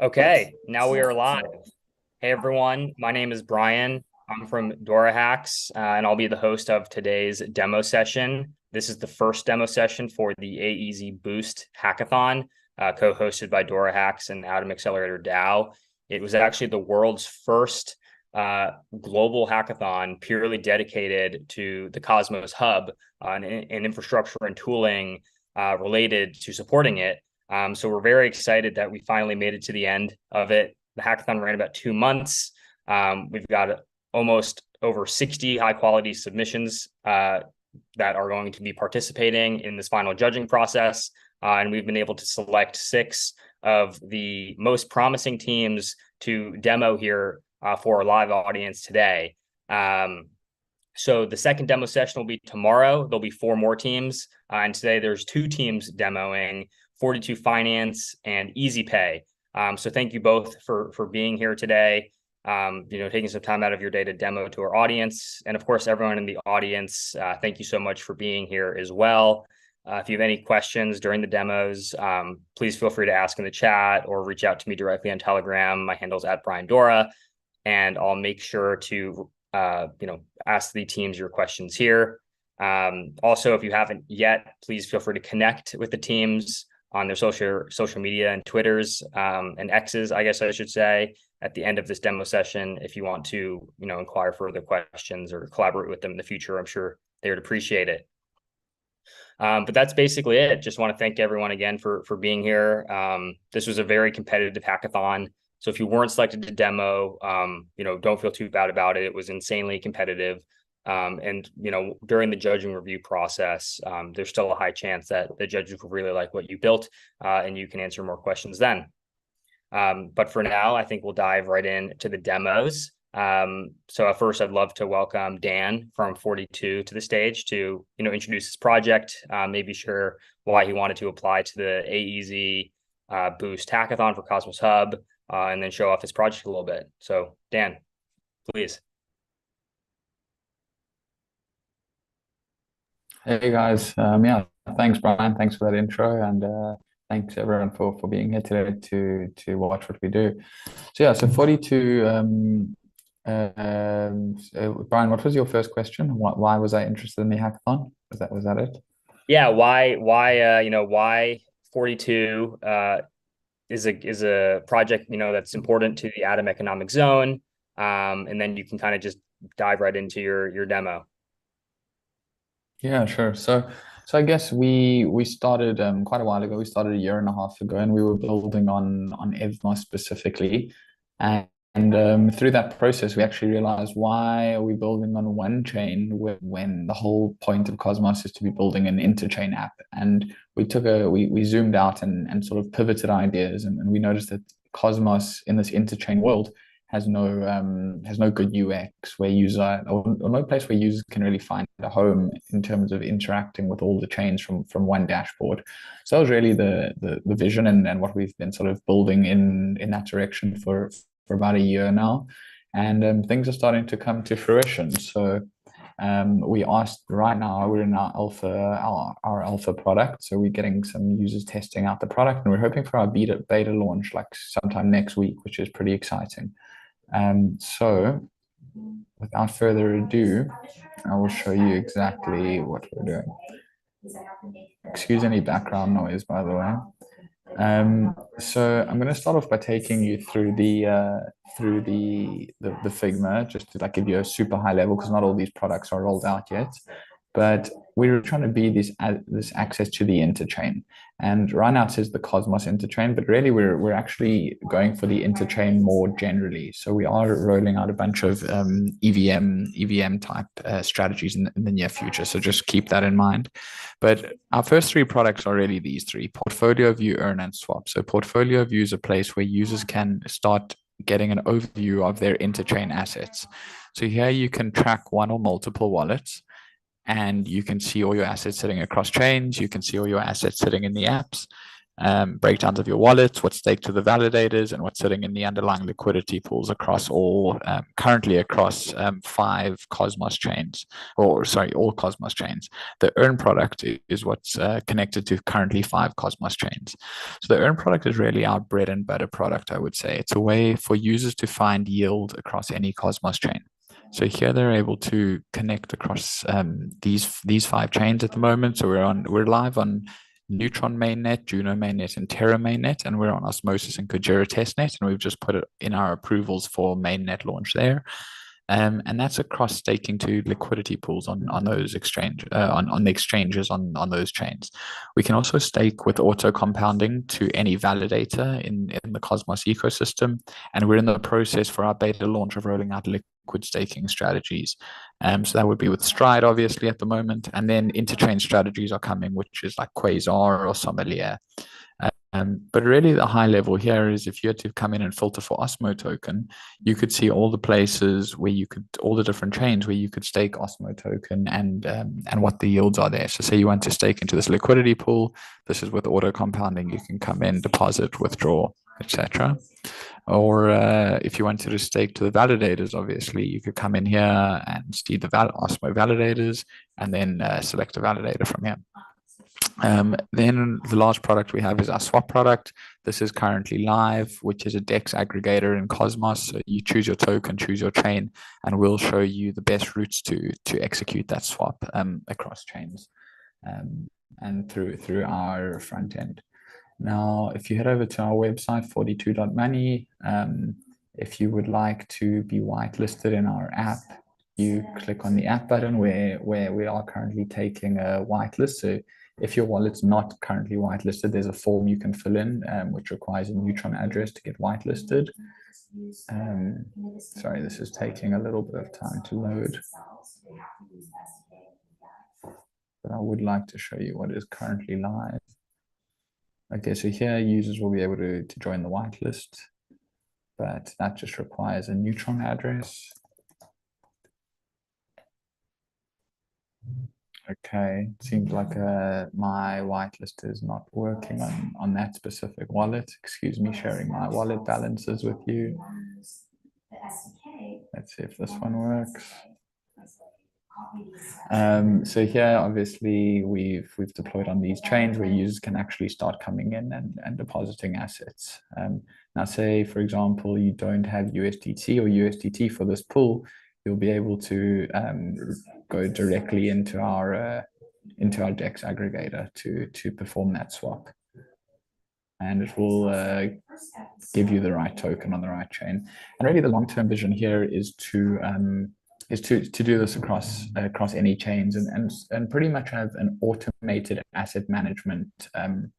Okay, now we are live. Hey everyone, my name is Brian. I'm from DoraHacks, and I'll be the host of today's demo session. This is the first demo session for the AEZ Boost Hackathon, co-hosted by DoraHacks and Atom Accelerator DAO. It was actually the world's first global hackathon purely dedicated to the Cosmos Hub and infrastructure and tooling related to supporting it. So we're very excited that we finally made it to the end of it. The hackathon ran about 2 months. We've got almost over 60 high quality submissions that are going to be participating in this final judging process. And we've been able to select 6 of the most promising teams to demo here for our live audience today. So the second demo session will be tomorrow. There'll be 4 more teams. And today there's 2 teams demoing, 42 Finance and Easy Pay. So thank you both for being here today, taking some time out of your day to demo to our audience. And of course, everyone in the audience, thank you so much for being here as well. If you have any questions during the demos, please feel free to ask in the chat or reach out to me directly on Telegram. My handle is @BrianDora, and I'll make sure to ask the teams your questions here. Also, if you haven't yet, please feel free to connect with the teams on their social media and Twitters and X's, I guess I should say, at the end of this demo session, if you want to, inquire further questions or collaborate with them in the future. I'm sure they would appreciate it. But that's basically it. Just want to thank everyone again for being here. This was a very competitive hackathon. So if you weren't selected to demo, don't feel too bad about it. It was insanely competitive. And during the judging review process, there's still a high chance that the judges will really like what you built, and you can answer more questions then. But for now, I think we'll dive right into the demos. So at first, I'd love to welcome Dan from 42 to the stage to introduce his project, maybe share why he wanted to apply to the AEZ Boost Hackathon for Cosmos Hub, and then show off his project a little bit. So Dan, please. Hey guys, yeah, thanks Brian, thanks for that intro, and thanks everyone for being here today to watch what we do. So yeah, so 42. Brian, what was your first question? Why was I interested in the hackathon? Was that it? Yeah, why 42 is a project that's important to the Atom Economic Zone, and then you can kind of just dive right into your demo. Yeah, sure. So I guess we started quite a while ago. We started a year and a half ago, and we were building on EVMOS specifically. And through that process, we actually realized, why are we building on one chain when the whole point of Cosmos is to be building an interchain app? And we zoomed out and sort of pivoted ideas, and we noticed that Cosmos in this interchain world has no good UX or no place where users can really find a home in terms of interacting with all the chains from one dashboard. So that was really the vision and what we've been sort of building in that direction for about a year now, and things are starting to come to fruition. So we asked, right now we're in our alpha product, so we're getting some users testing out the product, and we're hoping for our beta launch like sometime next week, which is pretty exciting. So without further ado, I will show you exactly what we're doing. Excuse any background noise, by the way. So I'm going to start off by taking you through the Figma, just to give you a super high level, because not all these products are rolled out yet. But we're trying to be this access to the interchain. And right now it says the Cosmos interchain, but really we're actually going for the interchain more generally. So we are rolling out a bunch of EVM type strategies in the near future. So just keep that in mind. But our first 3 products are really these 3: Portfolio View, Earn, and Swap. So Portfolio View is a place where users can start getting an overview of their interchain assets. So here you can track one or multiple wallets, and you can see all your assets sitting across chains. You can see all your assets sitting in the apps. breakdowns of your wallets, what's staked to the validators, and what's sitting in the underlying liquidity pools across all currently across 5 Cosmos chains, or sorry, all Cosmos chains. The earn product is what's connected to currently 5 Cosmos chains. So the earn product is really our bread and butter product, I would say. It's a way for users to find yield across any Cosmos chain. So here they're able to connect across these 5 chains at the moment. So we're live on Neutron mainnet, Juno mainnet, and Terra mainnet, and we're on Osmosis and Kujira testnet, and we've just put it in our approvals for mainnet launch there. And that's across staking to liquidity pools on those on the exchanges on those chains. We can also stake with auto compounding to any validator in the Cosmos ecosystem, and we're in the process for our beta launch of rolling out liquid staking strategies. So that would be with Stride, obviously, at the moment, and then interchain strategies are coming, which is like Quasar or Sommelier. But really the high level here is if you had to come in and filter for Osmo token, you could see all the places where you could, all the different chains where you could stake Osmo token and what the yields are there. So say you want to stake into this liquidity pool, this is with auto compounding, you can come in, deposit, withdraw, etc. Or if you wanted to stake to the validators, obviously you could come in here and see the Osmo validators and then select a validator from here. Then the last product we have is our swap product. This is currently live, which is a DEX aggregator in Cosmos. So you choose your token, choose your chain, and we'll show you the best routes to execute that swap across chains and through our front end. Now, if you head over to our website, 42.money, if you would like to be whitelisted in our app, you click on the app button where we are currently taking a whitelist. So if your wallet's not currently whitelisted, there's a form you can fill in, which requires a Neutron address to get whitelisted. Sorry, this is taking a little bit of time to load. But I would like to show you what is currently live. Okay, so here users will be able to join the whitelist, but that just requires a Neutron address. Okay, seems like my whitelist is not working on that specific wallet. Excuse me, sharing my wallet balances with you. Let's see if this one works. So here, obviously, we've deployed on these chains where users can actually start coming in and depositing assets. Now, say, for example, you don't have USDT or USDT for this pool, you'll be able to go directly into our DEX aggregator to perform that swap, and it will give you the right token on the right chain. And really, the long-term vision here is to do this across any chains and pretty much have an automated asset management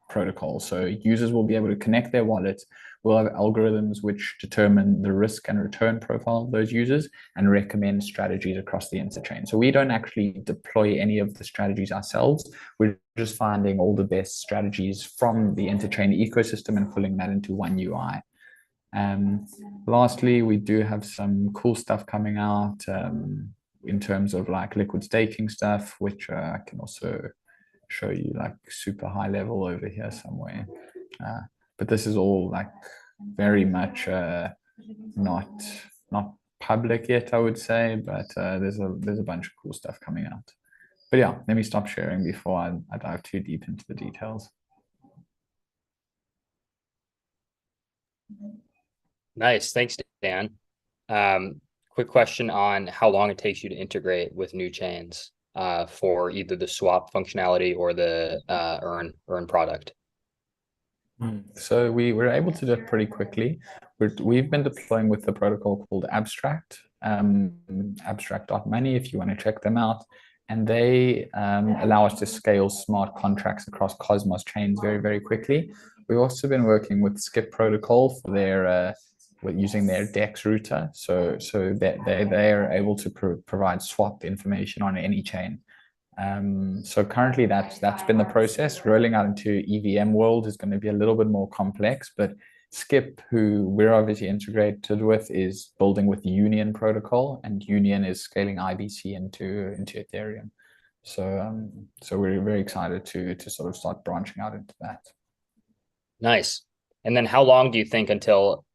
protocol. So users will be able to connect their wallets. We'll have algorithms which determine the risk and return profile of those users and recommend strategies across the interchain. So we don't actually deploy any of the strategies ourselves. We're just finding all the best strategies from the interchain ecosystem and pulling that into one UI. Lastly, we do have some cool stuff coming out in terms of like liquid staking stuff, which I can also show you like super high level over here somewhere. But this is all like very much not public yet, I would say, but there's a bunch of cool stuff coming out. But yeah, let me stop sharing before I dive too deep into the details. Nice. Thanks, Dan. Quick question on how long it takes you to integrate with new chains for either the swap functionality or the earn product. So we were able to do it pretty quickly. We've been deploying with the protocol called Abstract, abstract.money if you want to check them out. And they allow us to scale smart contracts across Cosmos chains very, very quickly. We've also been working with Skip protocol for their using their DEX router, so that they are able to provide swap information on any chain. So currently that's been the process. Rolling out into EVM world is going to be a little bit more complex, but Skip, who we're obviously integrated with, is building with Union protocol, and Union is scaling IBC into Ethereum. So we're very excited to sort of start branching out into that. Nice. And then how long do you think until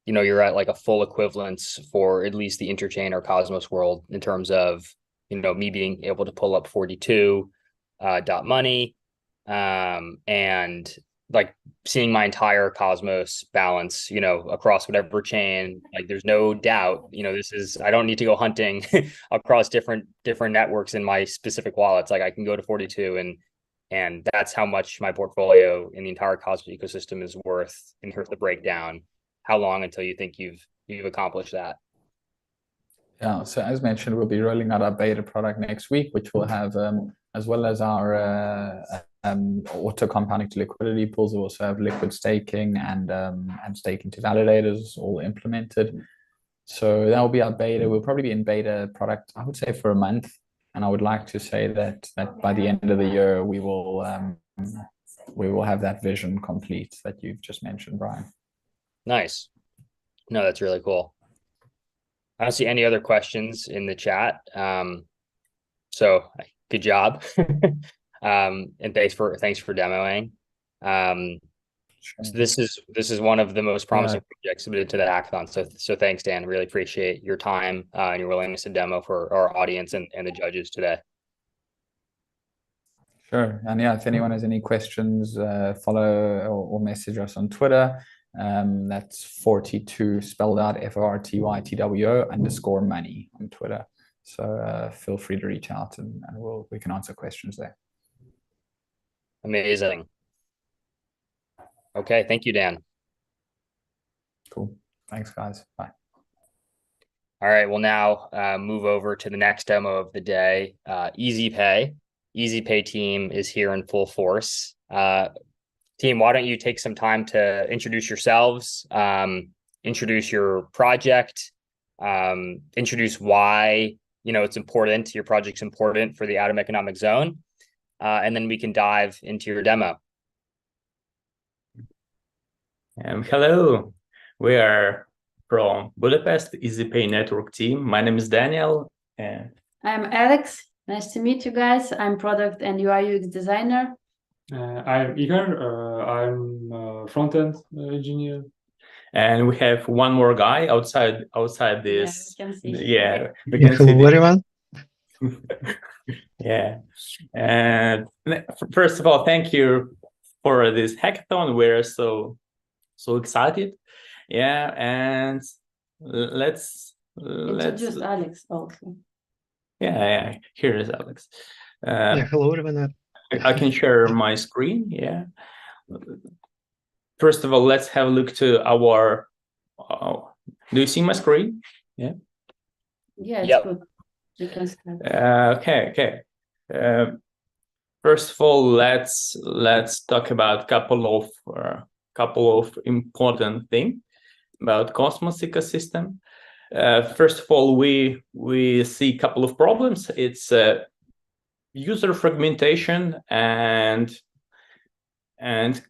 you're at like a full equivalence for at least the interchain or Cosmos world in terms of, me being able to pull up 42 dot money and like seeing my entire Cosmos balance, across whatever chain, like there's no doubt, I don't need to go hunting across different networks in my specific wallets. Like I can go to 42 and that's how much my portfolio in the entire Cosmos ecosystem is worth. And here's the breakdown. How long until you think you've accomplished that? Yeah, so as mentioned, we'll be rolling out our beta product next week, which will have, as well as our auto compounding to liquidity pools, we'll also have liquid staking and staking to validators all implemented. So that will be our beta. We'll probably be in beta product, I would say, for a month. And I would like to say that by the end of the year, we will have that vision complete that you've just mentioned, Brian. Nice. No, that's really cool. I don't see any other questions in the chat. So good job. And thanks for demoing. So this is one of the most promising projects submitted to the hackathon. So thanks, Dan. Really appreciate your time and your willingness to demo for our audience and the judges today. Sure. And yeah, if anyone has any questions, follow or message us on Twitter. That's 42 spelled out FORTYTWO_money on Twitter. So feel free to reach out and we can answer questions there. Amazing. Okay, thank you, Dan. Cool. Thanks, guys. Bye. All right, we'll now move over to the next demo of the day, EasyPay. EasyPay team is here in full force. Team, why don't you take some time to introduce yourselves, introduce your project, introduce why it's important, your project's important for the Atom Economic Zone, and then we can dive into your demo. Hello, we are from Budapest, EasyPay network team. My name is Daniel. I'm Alex. Nice to meet you guys. I'm product and UI UX designer. I'm Igor. I'm a front-end engineer. And we have one more guy outside this. Yeah, we can see. Hello, everyone. Yeah. And first of all, thank you for this hackathon. We're so excited. Yeah, and let's introduce Alex also. Yeah, here is Alex. Hello, everyone. I can share my screen. Yeah. First of all, let's have a look to our. Do you see my screen? Yeah. Yeah, it's good. You can start. Okay. First of all, let's talk about couple of important things about Cosmos ecosystem. First of all, we see a couple of problems. It's user fragmentation and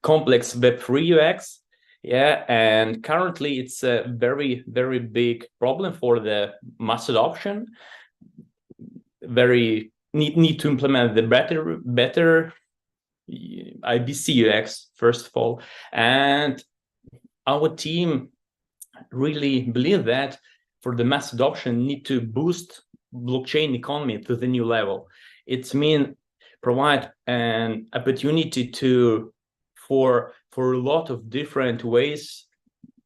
complex Web3 UX. Yeah, and currently it's a very, very big problem for the mass adoption. Very need to implement the better IBC UX first of all, and our team really believe that for the mass adoption need to boost blockchain economy to the new level. It means provide an opportunity for a lot of different ways,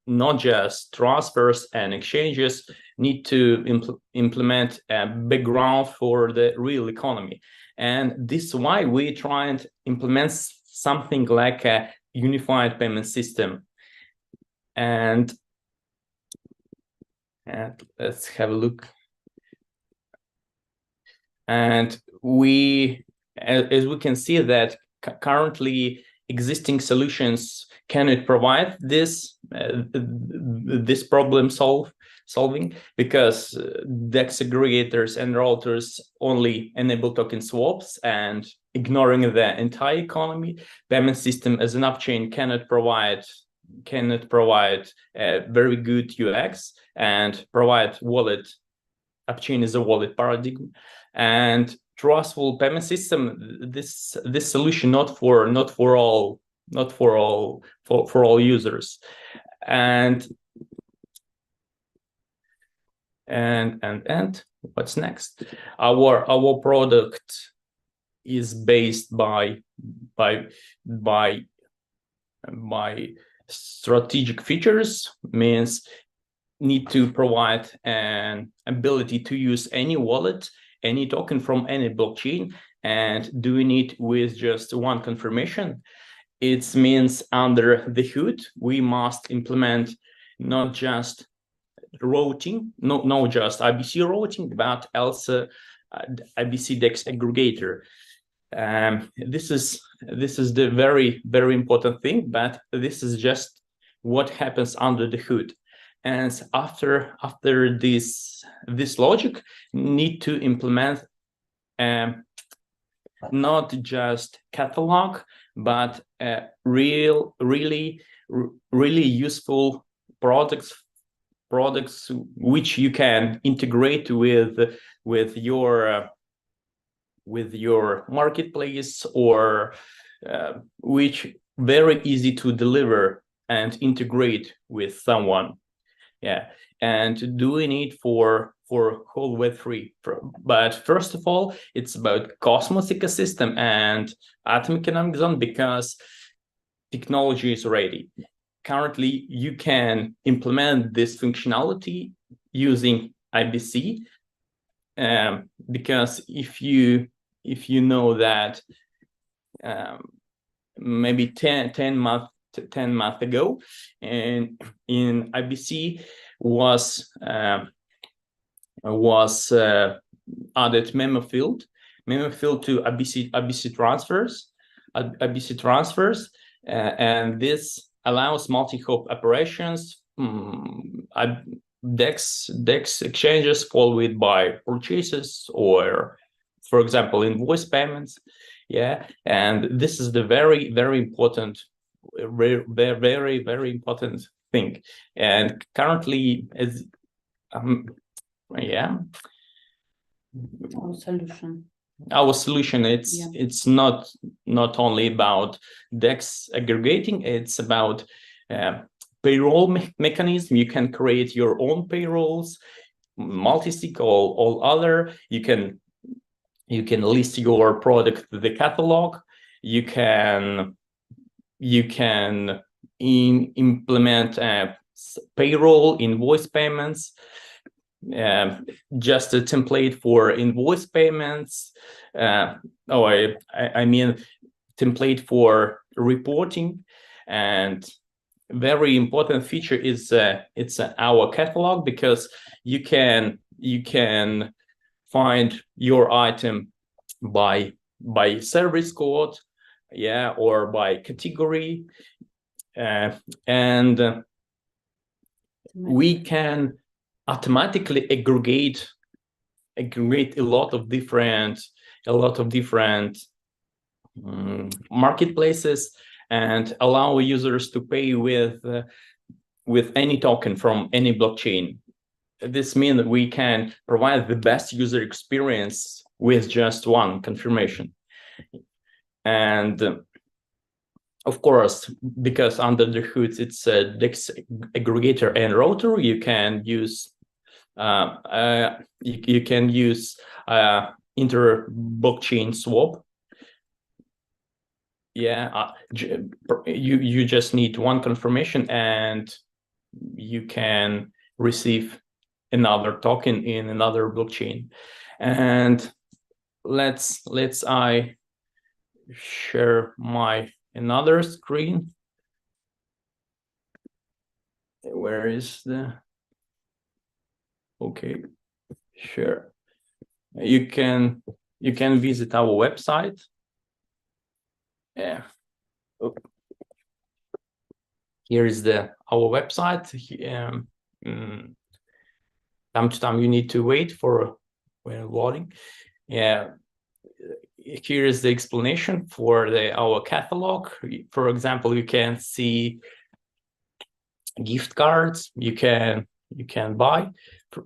not just transfers and exchanges, need to implement a background for the real economy. And this is why we try and implement something like a unified payment system. And let's have a look. And as we can see that currently existing solutions cannot provide this problem solving because DEX aggregators and routers only enable token swaps, and ignoring the entire economy, payment system as an upchain cannot provide a very good UX and provide wallet. Upchain is a wallet paradigm, and trustful payment system. This solution not for all for all users. And what's next? Our product is based by strategic features, means need to provide an ability to use any wallet, any token from any blockchain, and doing it with just one confirmation. It means under the hood, we must implement not just routing, not just IBC routing, but also IBC DEX aggregator. This is the very, very important thing, but this is just what happens under the hood. And after this logic, need to implement not just catalog, but really useful products which you can integrate with your marketplace, or which very easy to deliver and integrate with someone. Yeah, and doing it for whole Web3. But first of all, it's about Cosmos ecosystem and Atom Economic Zone, because technology is ready. Currently, you can implement this functionality using IBC, because if you know that maybe 10 months ago, and in IBC was added memo field to IBC transfers, and this allows multi-hop operations, DEX exchanges followed by purchases, or for example invoice payments. Yeah, and this is the very, very important, very important thing. And currently, as our solution, it's not only about DEX aggregating, it's about payroll mechanism. You can create your own payrolls, multi-sig, all other. You can list your product to the catalog. You can implement payroll, invoice payments, just a template for invoice payments. I mean template for reporting. And very important feature is it's our catalog, because you can find your item by service code, or by category, and we can automatically aggregate a lot of different marketplaces, and allow users to pay with any token from any blockchain. This means that we can provide the best user experience with just one confirmation. And of course, because under the hood it's a DEX aggregator and router, you can use inter-blockchain swap. You just need one confirmation, and you can receive another token in another blockchain. And let's I share my another screen. Where is the share? You can visit our website. Here is our website. Time to time you need to wait for when loading. Here is the explanation for our catalog. For example, you can see gift cards. You can buy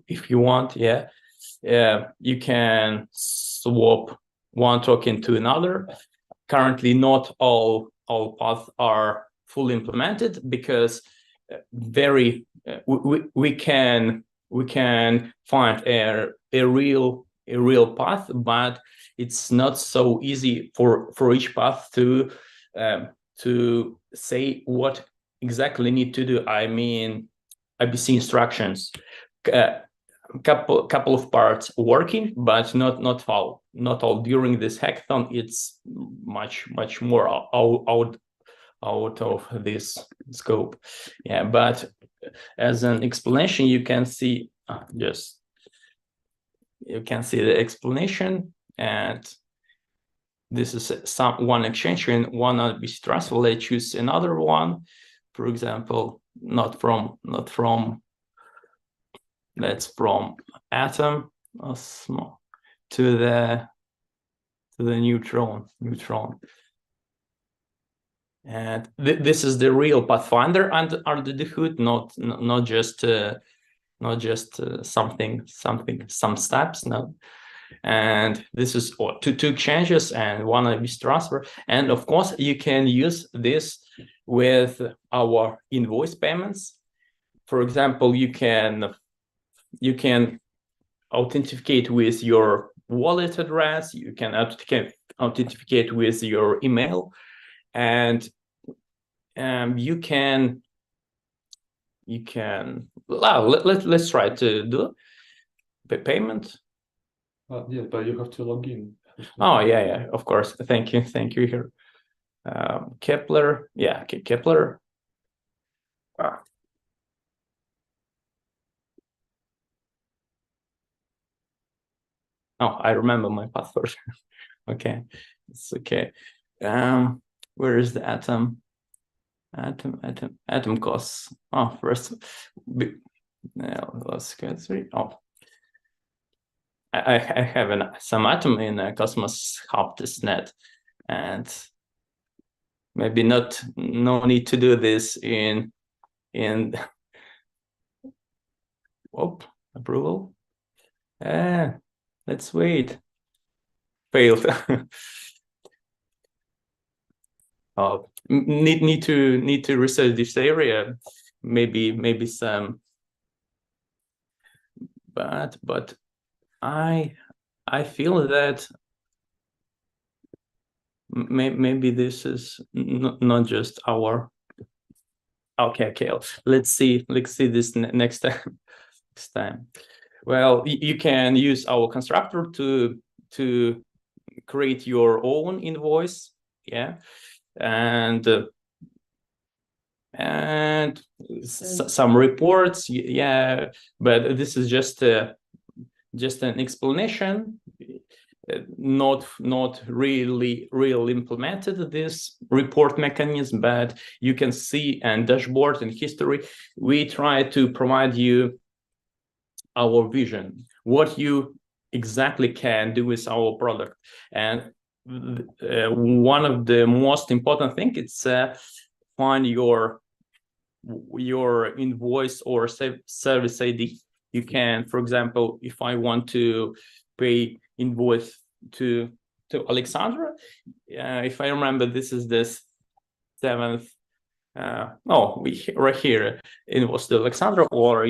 if you want. You can swap one token to another. Currently, not all all paths are fully implemented, because we can find a real path, but it's not so easy for each path to say what exactly need to do. I mean, IBC instructions, couple of parts working, but not all. During this hackathon, it's much more out of this scope. Yeah, but as an explanation, you can see you can see the explanation, and this is one exchange and one IBC transfer. Let's choose another one, for example, that's from atom to the neutron. And this is the real pathfinder under the hood, not just some steps. No. And this is two exchanges and one IBC transfer. And of course, you can use this with our invoice payments. For example, you can authenticate with your wallet address. You can authenticate with your email, and let's try to do the payment. Yeah, but you have to log in. Oh yeah, of course. Thank you here. Kepler, yeah, Kepler. Oh, I remember my password. Okay, it's okay. Where is the atom? Atom costs. Oh, first, let's get three. Oh, I have some atom in Cosmos Hub testnet, and maybe no need to do this in approval. Let's wait. Failed. Oh, need to research this area. Maybe some. But I feel that maybe this is not just our. Okay. Let's see this next time. Well, you can use our constructor to create your own invoice, yeah, and some reports, yeah. But this is just an explanation, not really implemented this report mechanism, but you can see and dashboard and history. We try to provide you our vision, what you exactly can do with our product. And one of the most important thing, it's find your invoice or service ID. You can, for example, if I want to pay invoice to Alexandra, if I remember, this is this 7th. Right here, invoice to Alexandra, or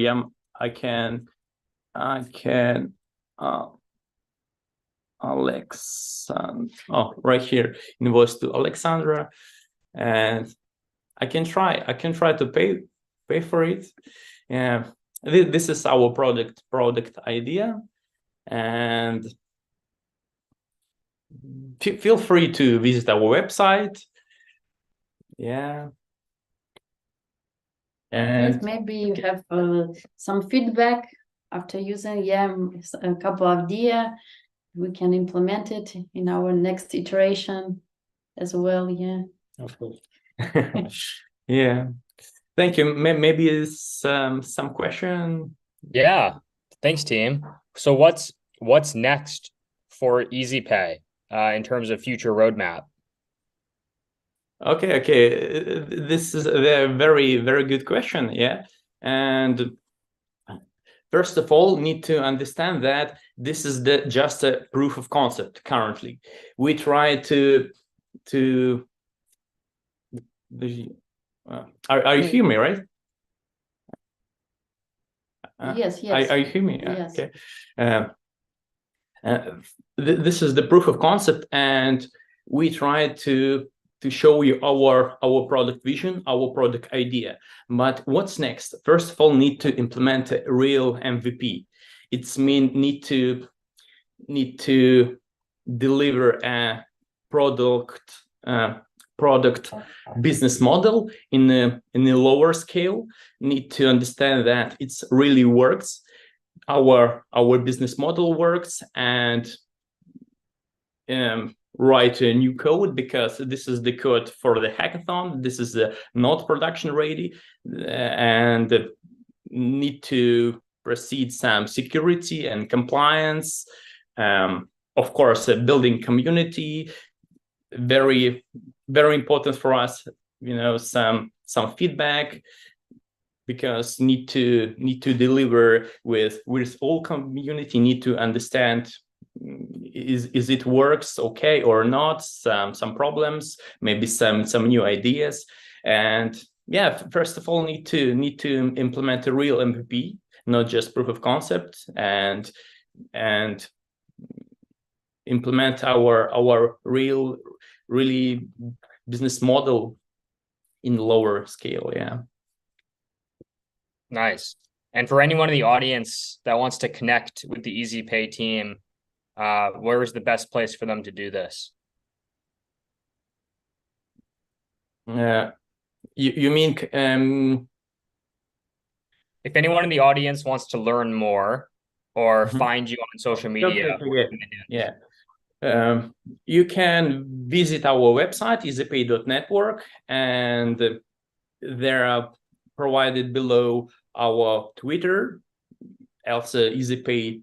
I can right here, invoice to Alexandra, and I can try to pay for it. Yeah, this is our product idea, and feel free to visit our website. Yeah. And maybe you have some feedback after using a couple of ideas, we can implement it in our next iteration as well. Yeah, of course. Yeah, thank you. Maybe some question. Yeah, thanks, team. So what's next for EasyPay in terms of future roadmap? Okay. This is a very, very good question. Yeah, and first of all, need to understand that this is just a proof of concept. Currently, we try to Are you hearing me, right? Yes, yes. Are you hearing me? Yes. Okay. This is the proof of concept, and we try to show you our product vision, our product idea. But what's next? First of all, need to implement a real MVP. It's need to deliver a product business model in a lower scale. Need to understand that it's really works. Our business model works, and write a new code, because this is the code for the hackathon. This is not production ready, and need to proceed some security and compliance. Of course, building community, very important for us. Some feedback, because need to deliver with all community. Need to understand, is it works okay or not, some problems, maybe some new ideas. And yeah, first of all, need to implement a real MVP, not just proof of concept, and implement our really business model in lower scale. Yeah. Nice. And for anyone in the audience that wants to connect with the EasyPay team, where is the best place for them to do this? You mean if anyone in the audience wants to learn more or find you on social media? Yeah. You can visit our website, easypay.network, and there are provided below our Twitter, also EasyPay,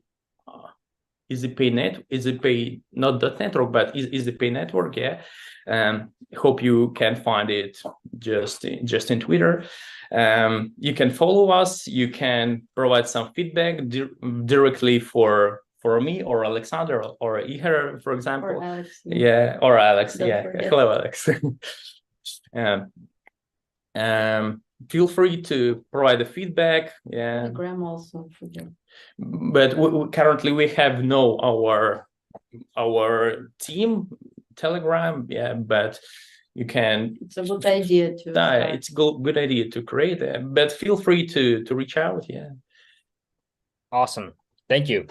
EasyPay not .network, but EasyPay network. Yeah. Hope you can find it just in Twitter. You can follow us. You can provide some feedback directly for me or Alexander or Ihar, for example. Or Alex. Yeah, or Alex. Don't forget. Hello, Alex. Feel free to provide the feedback. Yeah. Telegram also. Forget. But currently we have our team Telegram. Yeah, but you can. It's a good idea to. It's good idea to create it, but feel free to reach out. Yeah. Awesome. Thank you.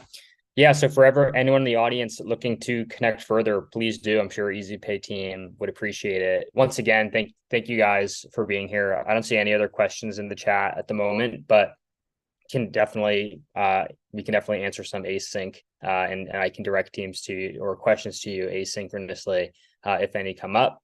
Yeah, so for anyone in the audience looking to connect further, please do. I'm sure EasyPay team would appreciate it. Once again, thank you guys for being here. I don't see any other questions in the chat at the moment, but we can definitely answer some async, and I can direct teams to you or questions to you asynchronously if any come up.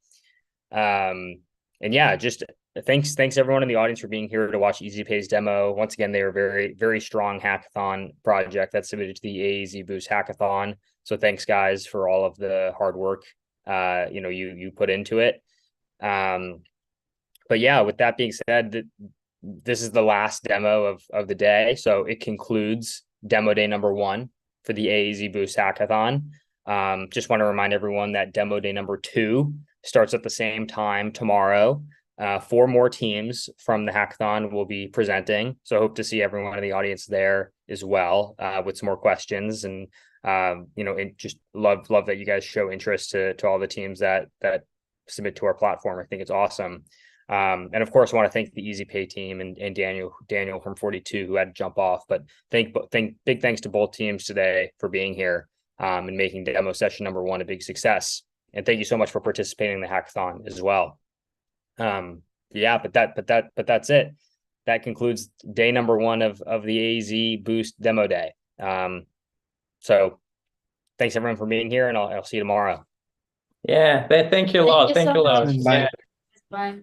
And yeah, just thanks everyone in the audience for being here to watch EasyPay's demo. Once again, they are very, very strong hackathon project that's submitted to the AEZ Boost Hackathon. So thanks guys for all of the hard work you put into it. But yeah, with that being said, this is the last demo of the day. So it concludes demo day number 1 for the AEZ Boost Hackathon. Just want to remind everyone that demo day number 2 starts at the same time tomorrow. 4 more teams from the hackathon will be presenting. So I hope to see everyone in the audience there as well, with some more questions. And, just love that you guys show interest to all the teams that submit to our platform. I think it's awesome. And of course, I want to thank the EasyPay team and Daniel from 42 who had to jump off. But big thanks to both teams today for being here and making demo session number 1 a big success. And thank you so much for participating in the hackathon as well. Yeah, but that's it. That concludes day number 1 of the AEZ Boost demo day. So thanks everyone for being here, and I'll see you tomorrow. Yeah, thank you a lot. Thank you so a lot. much. Bye. Yeah. Bye.